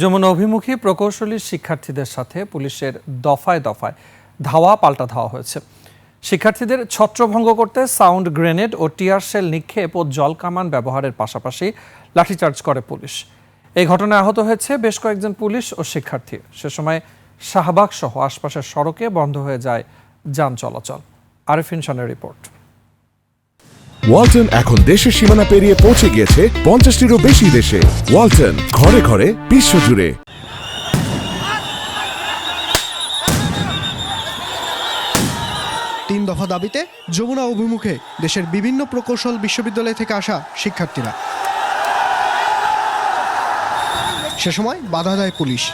যমুনা অভিমুখী প্রকৌশলী শিক্ষার্থীদের সাথে পুলিশের দফায় দফায় ধাওয়া পাল্টা ধাওয়া হয়েছে। শিক্ষার্থীদের ছত্রভঙ্গ করতে সাউন্ড গ্রেনেড ও টিয়ার শেল নিক্ষেপ ও জল কামান ব্যবহারের পাশাপাশি লাঠিচার্জ করে পুলিশ। এই ঘটনায় আহত হয়েছে বেশ কয়েকজন পুলিশ ও শিক্ষার্থী। সে সময় শাহবাগ সহ আশপাশের সড়কে বন্ধ হয়ে যায় যান চলাচল। আরিফিন শানের রিপোর্ট। ওয়ালটন এখন দেশের সীমানা পেরিয়ে পৌঁছে গিয়েছে 50টিরও বেশি দেশে। ওয়ালটন, ঘরে ঘরে বিশ্বজুড়ে। 3 দফা দাবিতে যমুনা অভিমুখে দেশের বিভিন্ন প্রকৌশল বিশ্ববিদ্যালয় থেকে আসা শিক্ষার্থীরা। সে সময় বাধা দেয় পুলিশ।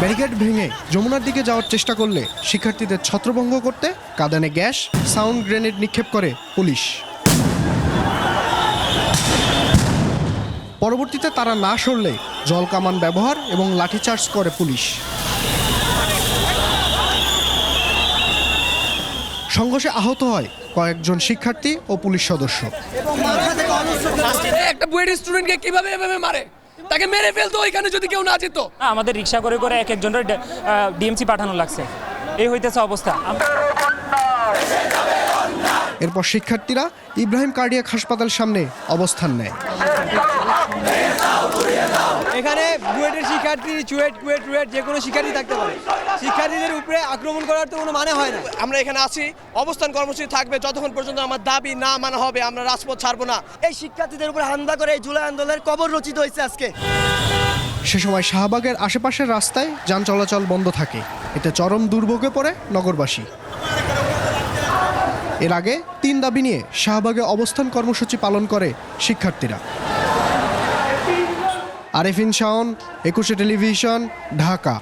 ব্যারিকেড ভেঙে যমুনার দিকে যাওয়ার চেষ্টা করলে শিক্ষার্থীদের ছত্রভঙ্গ করতে কাঁদানে গ্যাস, সাউন্ড গ্রেনেড নিক্ষেপ করে পুলিশ। পরবর্তীতে তারা না সরলে জল কামান ব্যবহার এবং লাঠিচার্জ করে পুলিশ। সংঘর্ষে আহত হয় কয়েকজন শিক্ষার্থী ও পুলিশ সদস্য। একটা বুয়েট স্টুডেন্টকে কিভাবে এভাবে মারে? তাকে মেরে ফেলতো ওইখানে যদি কেউ না যেত। আমাদের রিক্সা করে করে এক একজনের ডিএমসি পাঠানো লাগছে। এই হইতেছে অবস্থা। এরপর শিক্ষার্থীরা ইব্রাহিম কার্ডিয়াক হাসপাতাল সামনে অবস্থান নেয়। এখানে বুয়েটের শিক্ষার্থী, কুয়েট যে কোনো শিক্ষার্থী থাকতে পারে। শিক্ষার্থীদের উপরে আক্রমণ করার তো কোনো মানে হয় না। আমরা এখানে আছি, অবস্থান কর্মসূচি থাকবে যতক্ষণ পর্যন্ত আমার দাবি না মানা হবে। আমরা রাজপথ ছাড়বো না। এই শিক্ষার্থীদের উপরে হামলা করে এই জুলাই আন্দোলনের কবর রচিত হয়েছে আজকে। সে সময় শাহবাগের আশেপাশের রাস্তায় যান চলাচল বন্ধ থাকে। এতে চরম দুর্ভোগে পড়ে নগরবাসী। এর আগে 3 দাবি নিয়ে শাহবাগে অবস্থান কর্মসূচি পালন করে শিক্ষার্থীরা। আরিফিন শাওন, 21 টেলিভিশন, ঢাকা।